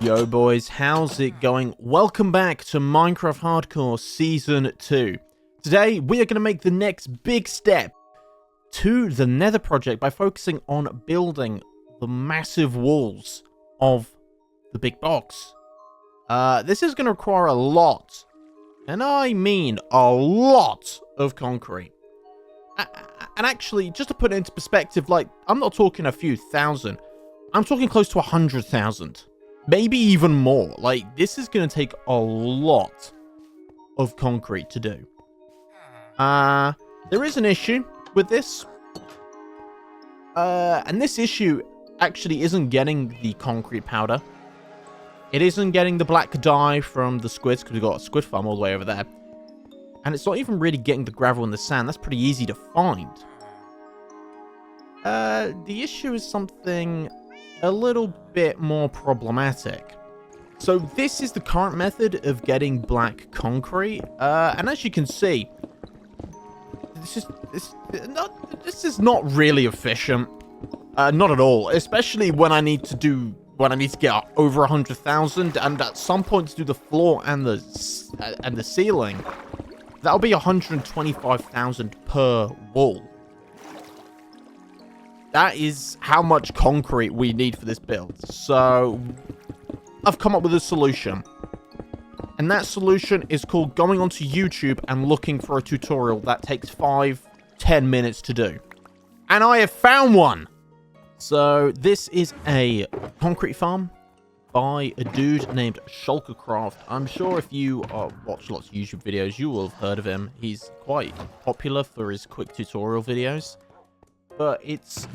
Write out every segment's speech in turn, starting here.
Yo boys, how's it going? Welcome back to Minecraft Hardcore Season 2. Today, we are going to make the next big step to the Nether project by focusing on building the massive walls of the big box. This is going to require a lot, and I mean a lot of concrete. And actually, just to put it into perspective, like, I'm not talking a few thousand, I'm talking close to 100,000. Maybe even more. Like, this is going to take a lot of concrete to do. There is an issue with this. And this issue actually isn't getting the concrete powder. It isn't getting the black dye from the squids, because we've got a squid farm all the way over there. And it's not even really getting the gravel and the sand. That's pretty easy to find. The issue is something a little bit more problematic. So this is the current method of getting black concrete, and as you can see, this is not really efficient, not at all. Especially when I need to get over 100,000, and at some point to do the floor and the ceiling, that'll be 125,000 per wall. That is how much concrete we need for this build. So, I've come up with a solution. And that solution is called going onto YouTube and looking for a tutorial that takes 5-10 minutes to do. And I have found one! So, this is a concrete farm by a dude named Sjcoop. I'm sure if you watch lots of YouTube videos, you will have heard of him. He's quite popular for his quick tutorial videos. But it's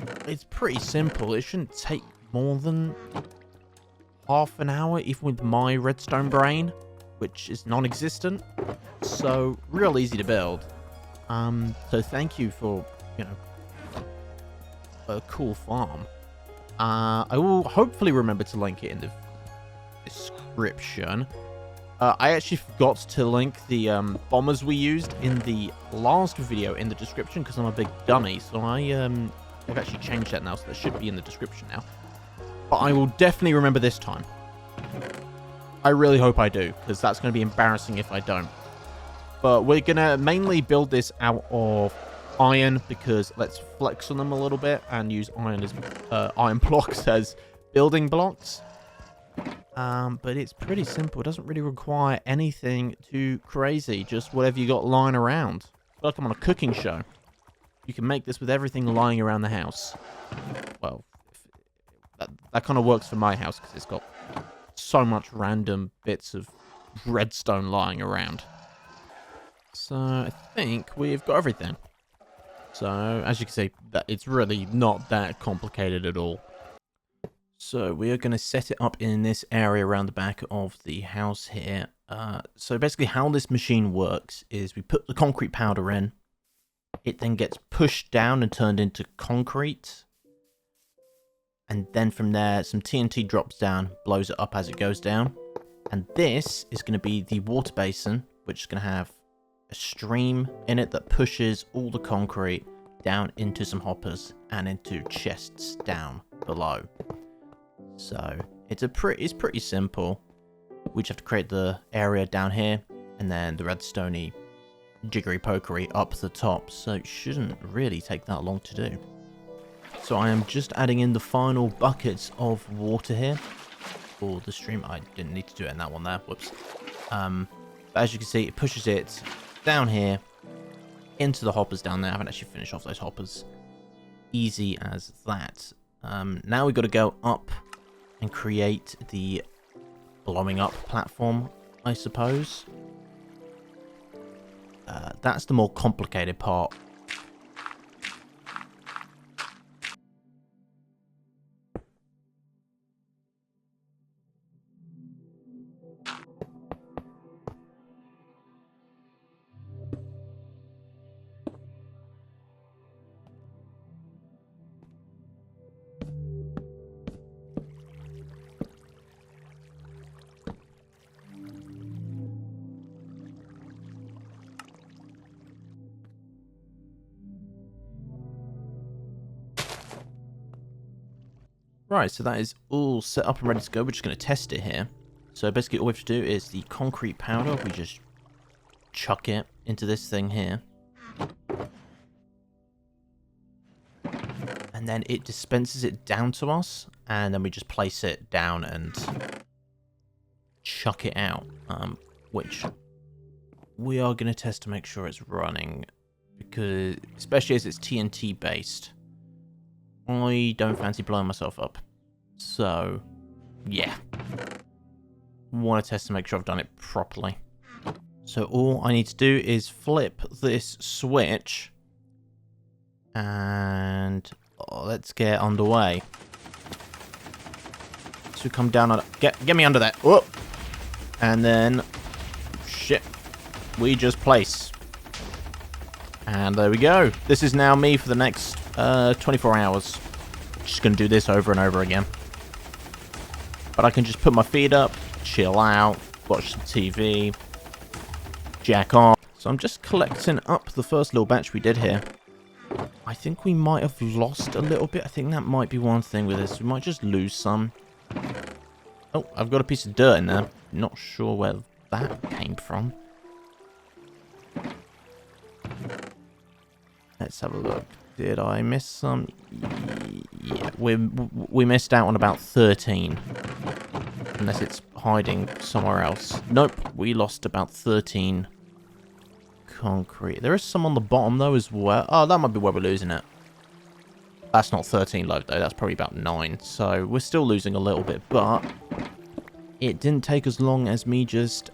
pretty simple. It shouldn't take more than half an hour, even with my redstone brain, which is non-existent. So, real easy to build. So thank you for, a cool farm. I will hopefully remember to link it in the description. I actually forgot to link the bombers we used in the last video in the description because I'm a big dummy. So I've actually changed that now, so that should be in the description now. But I will definitely remember this time. I really hope I do, because that's going to be embarrassing if I don't. But we're going to mainly build this out of iron, because let's flex on them a little bit and use iron as iron blocks as building blocks. But it's pretty simple. It doesn't really require anything too crazy. Just whatever you got lying around. I feel like I'm on a cooking show. You can make this with everything lying around the house. Well, that kind of works for my house because it's got so much random bits of redstone lying around. So I think we've got everything. So as you can see, that it's really not that complicated at all. So we are going to set it up in this area around the back of the house here. So basically how this machine works is we put the concrete powder in. It then gets pushed down and turned into concrete. And then from there, some TNT drops down, blows it up as it goes down. And this is going to be the water basin, which is going to have a stream in it that pushes all the concrete down into some hoppers and into chests down below. So it's pretty simple. We just have to create the area down here and then the redstoney jiggery pokery up the top. So it shouldn't really take that long to do. So I am just adding in the final buckets of water here for the stream. I didn't need to do it in that one there. Whoops. But as you can see, it pushes it down here into the hoppers down there. I haven't actually finished off those hoppers. Easy as that. Now we've got to go up and create the blowing up platform, I suppose. That's the more complicated part. Right, so that is all set up and ready to go. We're just going to test it here. So basically all we have to do is the concrete powder. We just chuck it into this thing here. And then it dispenses it down to us. And then we just place it down and chuck it out. Which we are going to test to make sure it's running. Because, especially as it's TNT based, I don't fancy blowing myself up. So, yeah. Want to test to make sure I've done it properly. So all I need to do is flip this switch. And let's get underway. So come down on it. Get me under that. Whoop. And then, shit. We just place. And there we go. This is now me for the next 24 hours. Just going to do this over and over again. But I can just put my feet up, chill out, watch some TV, jack off. So I'm just collecting up the first little batch we did here. I think we might have lost a little bit. I think that might be one thing with this. We might just lose some. Oh, I've got a piece of dirt in there. Not sure where that came from. Let's have a look. Did I miss some? Yeah, we missed out on about 13. Unless it's hiding somewhere else. Nope, we lost about 13 concrete. There is some on the bottom though as well. Oh, that might be where we're losing it. That's not 13 load though, that's probably about 9. So we're still losing a little bit, but it didn't take as long as me just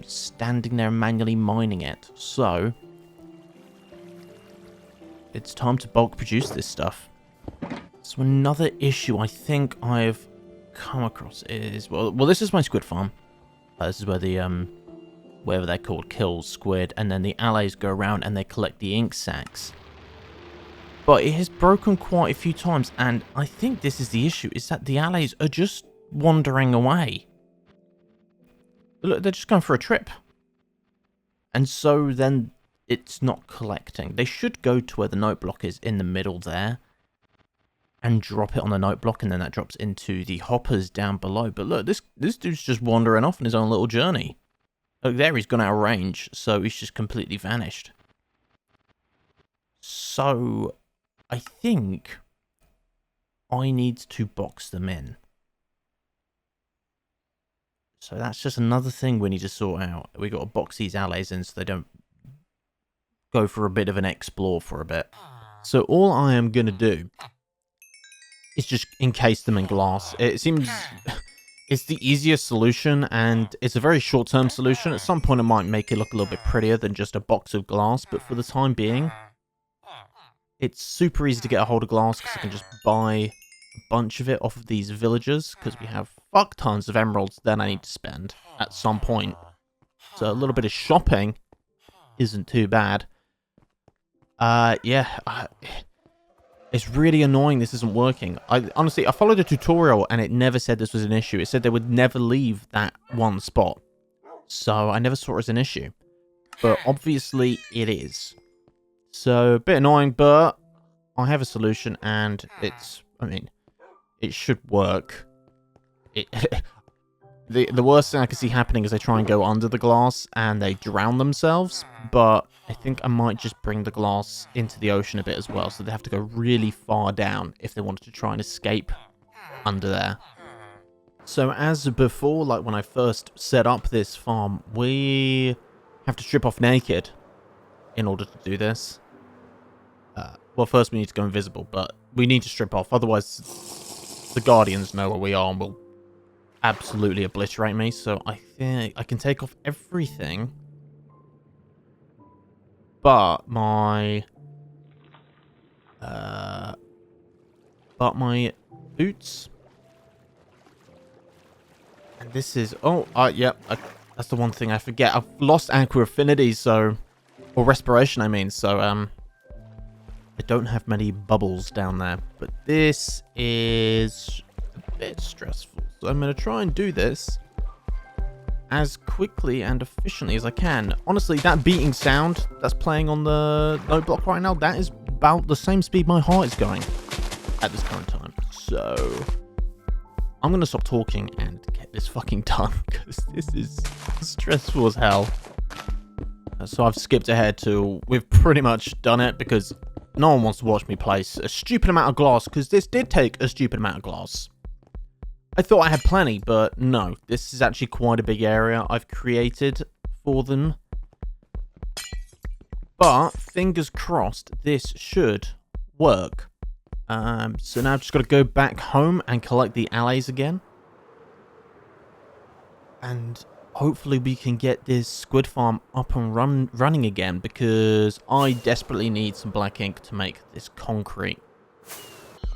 standing there manually mining it. So it's time to bulk produce this stuff. So another issue I think I've come across is, well, this is my squid farm. This is where the, whatever they're called, kills squid, and then the allies go around and they collect the ink sacs. But it has broken quite a few times, and I think this is the issue, is that the allies are just wandering away. Look, they're just going for a trip. And so then it's not collecting. They should go to where the note block is in the middle there and drop it on the note block, and then that drops into the hoppers down below. But look, this dude's just wandering off on his own little journey. Look, there he's gone out of range, so he's just completely vanished. So I think I need to box them in. So that's just another thing we need to sort out. We got to box these allies in so they don't go for a bit of an explore for a bit. So all I am going to do is just encase them in glass. It seems it's the easiest solution, and it's a very short-term solution. At some point it might make it look a little bit prettier than just a box of glass, but for the time being, it's super easy to get a hold of glass because I can just buy a bunch of it off of these villagers, because we have fuck tons of emeralds that I need to spend at some point. So a little bit of shopping isn't too bad. It's really annoying this isn't working. Honestly, I followed a tutorial and it never said this was an issue. It said they would never leave that one spot. So I never saw it as an issue. But obviously it is. So a bit annoying, but I have a solution, and it should work. The worst thing I can see happening is they try and go under the glass and they drown themselves, but I think I might just bring the glass into the ocean a bit as well, so they have to go really far down if they wanted to try and escape under there. So as before, like when I first set up this farm, we have to strip off naked in order to do this. Well, first we need to go invisible, but we need to strip off, otherwise the Guardians know where we are and will absolutely obliterate me. So I think I can take off everything but my boots. And this is that's the one thing I forget. I've lost aqua affinity, so, or respiration I mean, so I don't have many bubbles down there, but this is a bit stressful. So I'm going to try and do this as quickly and efficiently as I can. Honestly, that beating sound that's playing on the note block right now, that is about the same speed my heart is going at this current time. So I'm going to stop talking and get this fucking done, because this is stressful as hell. So I've skipped ahead to, we've pretty much done it, because no one wants to watch me place a stupid amount of glass, because this did take a stupid amount of glass. I thought I had plenty, but no. This is actually quite a big area I've created for them. But, fingers crossed, this should work. So now I've just got to go back home and collect the allays again. And hopefully we can get this squid farm up and running again, because I desperately need some black ink to make this concrete.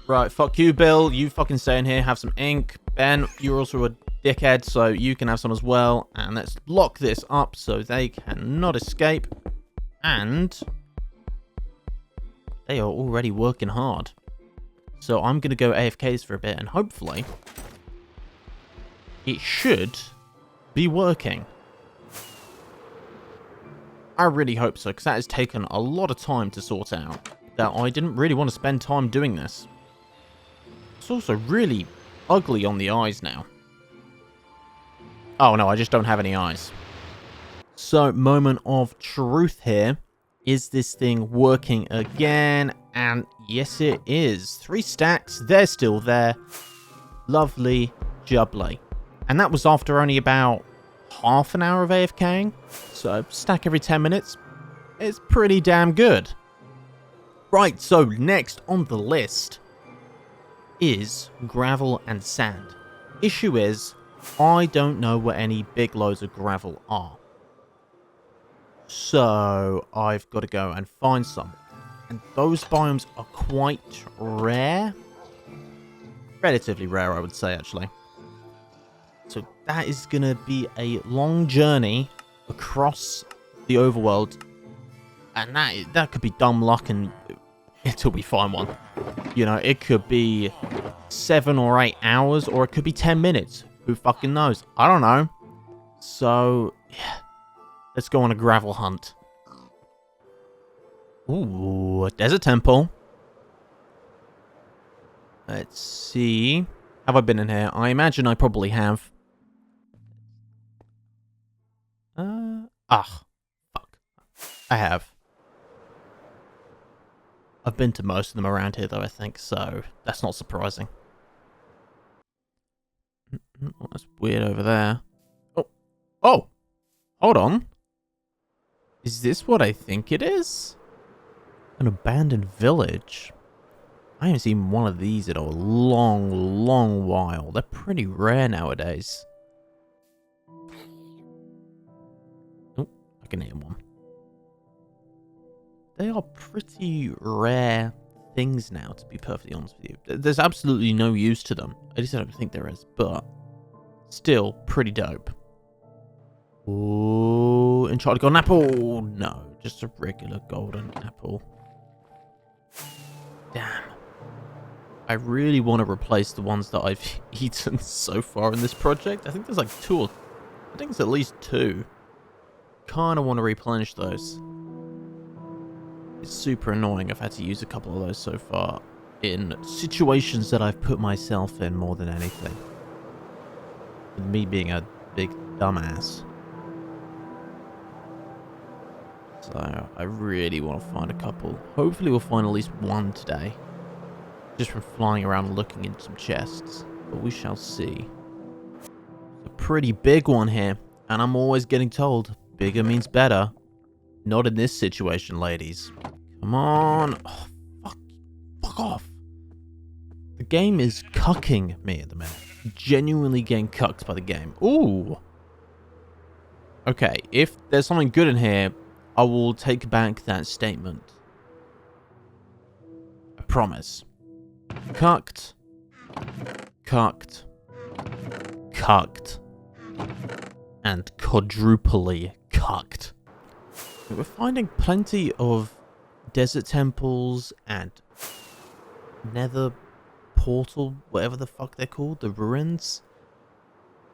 Right, fuck you, Bill. You fucking stay in here, have some ink. Ben, you're also a dickhead, so you can have some as well. And let's lock this up so they cannot escape. And they are already working hard. So I'm going to go AFKs for a bit, and hopefully it should be working. I really hope so, because that has taken a lot of time to sort out. That I didn't really want to spend time doing this. It's also really ugly on the eyes now. Oh no, I just don't have any eyes. So, moment of truth here. Is this thing working again? And yes, it is. 3 stacks, they're still there. Lovely jubbly. And that was after only about half an hour of AFKing. So, stack every 10 minutes. It's pretty damn good. Right, so next on the list is gravel and sand. Issue is, I don't know where any big loads of gravel are. So, I've got to go and find some. And those biomes are quite rare. Relatively rare, I would say, actually. So, that is going to be a long journey across the overworld. And that could be dumb luck and until we find one. You know, it could be 7 or 8 hours, or it could be 10 minutes. Who fucking knows? I don't know. So, yeah. Let's go on a gravel hunt. Ooh, a desert temple. Let's see. Have I been in here? I imagine I probably have. Fuck. I have. I've been to most of them around here, though, I think, so that's not surprising. Oh, that's weird over there. Oh! Hold on. Is this what I think it is? An abandoned village? I haven't seen one of these in a long, long while. They're pretty rare nowadays. Oh, I can hear one. They are pretty rare things now, to be perfectly honest with you. There's absolutely no use to them. At least I don't think there is, but still pretty dope. Ooh, enchanted golden apple. No, just a regular golden apple. Damn. I really want to replace the ones that I've eaten so far in this project. I think there's like 2 or... I think it's at least 2. Kind of want to replenish those. It's super annoying. I've had to use a couple of those so far in situations that I've put myself in more than anything. And me being a big dumbass. So, I really want to find a couple. Hopefully we'll find at least one today. Just from flying around looking in some chests. But we shall see. It's a pretty big one here. And I'm always getting told, bigger means better. Not in this situation, ladies. Come on. Oh, fuck off. The game is cucking me at the minute. Genuinely getting cucked by the game. Ooh. Okay, if there's something good in here, I will take back that statement. I promise. Cucked. Cucked. Cucked. And quadruply cucked. We're finding plenty of desert temples and nether portal, whatever the fuck they're called, the ruins.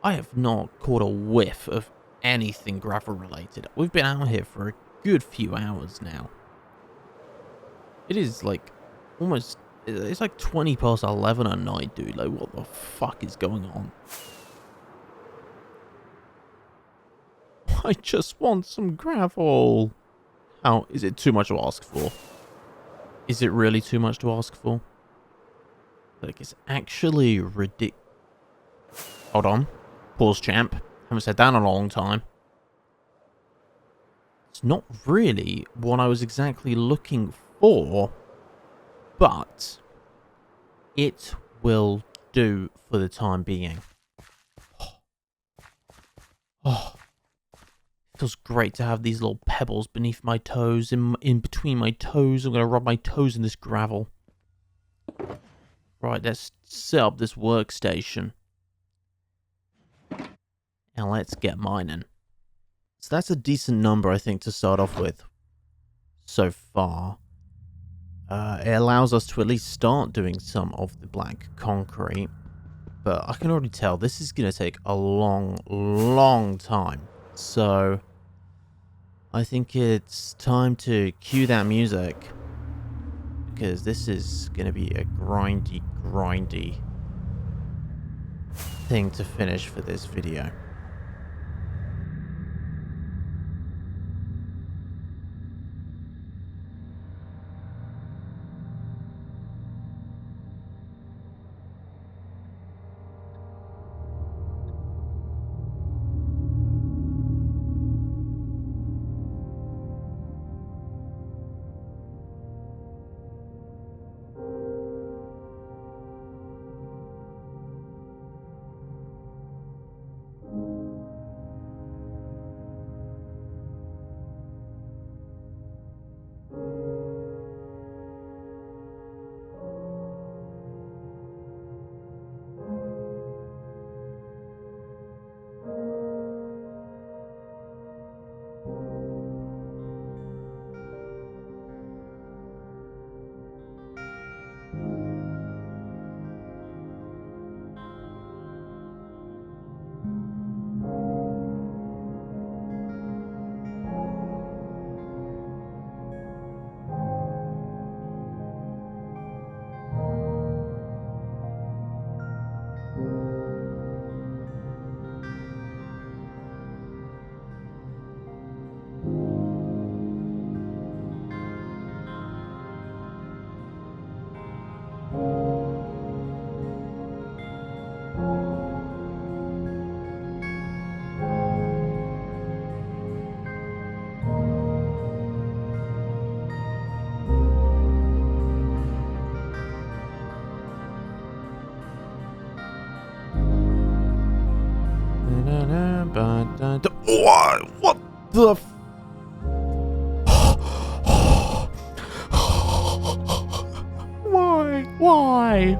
I have not caught a whiff of anything gravel related. We've been out here for a good few hours now. It is like almost It's like 20 past 11 at night, dude. Like, what the fuck is going on? I just want some gravel. How is it too much to ask for? Is it really too much to ask for? Like, it's actually ridiculous. Hold on. Pause, champ. Haven't said that in a long time. It's not really what I was exactly looking for, but it will do for the time being. Oh, feels great to have these little pebbles beneath my toes, in between my toes. I'm going to rub my toes in this gravel. Right, let's set up this workstation. And let's get mining. So that's a decent number, I think, to start off with. So far. It allows us to at least start doing some of the black concrete. But I can already tell this is going to take a long, long time. So I think it's time to cue that music. Because this is going to be a grindy thing to finish for this video. What the f... Why?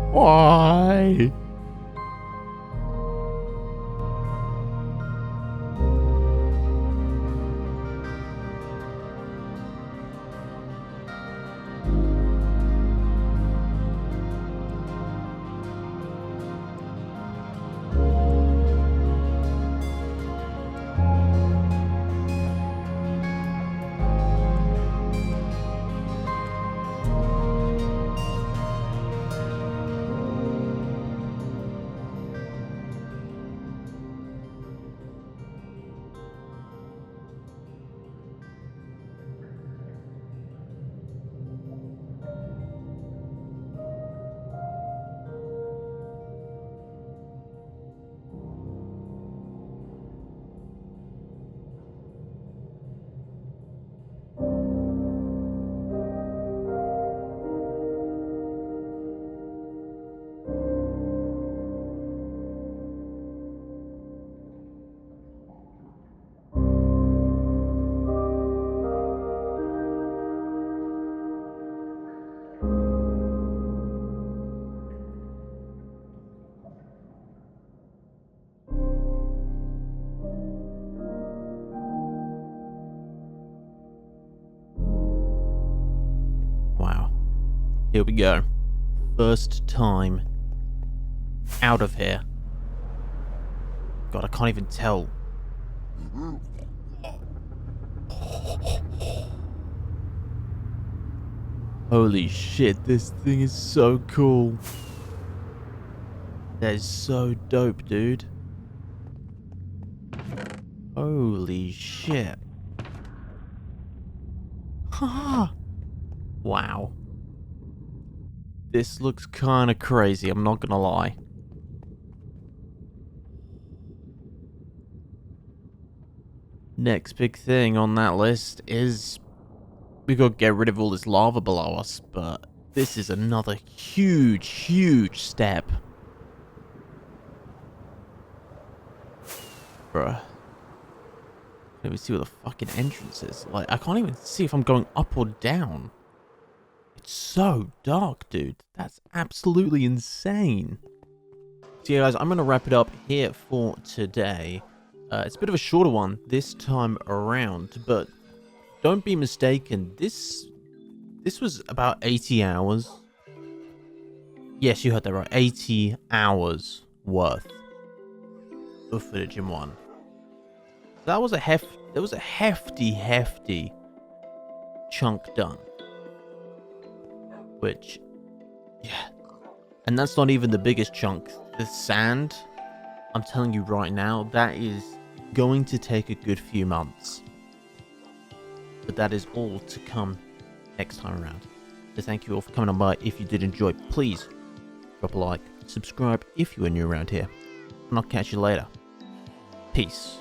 Wow. Here we go. First time out of here. God, I can't even tell. Holy shit, this thing is so cool. That is so dope, dude. Holy shit. Ha! Wow. This looks kind of crazy, I'm not gonna lie. Next big thing on that list is we gotta get rid of all this lava below us, but this is another huge step. Bruh. Let me see where the fucking entrance is. Like, I can't even see if I'm going up or down. It's so dark, dude. That's absolutely insane. So yeah, guys, I'm gonna wrap it up here for today. It's a bit of a shorter one this time around, but don't be mistaken. This was about 80 hours. Yes, you heard that right. 80 hours worth of footage in one. That was a hefty chunk done. Which, yeah. And that's not even the biggest chunk. The sand, I'm telling you right now, that is going to take a good few months. But that is all to come next time around. So thank you all for coming on by. If you did enjoy, please drop a like, subscribe if you are new around here. And I'll catch you later. Peace.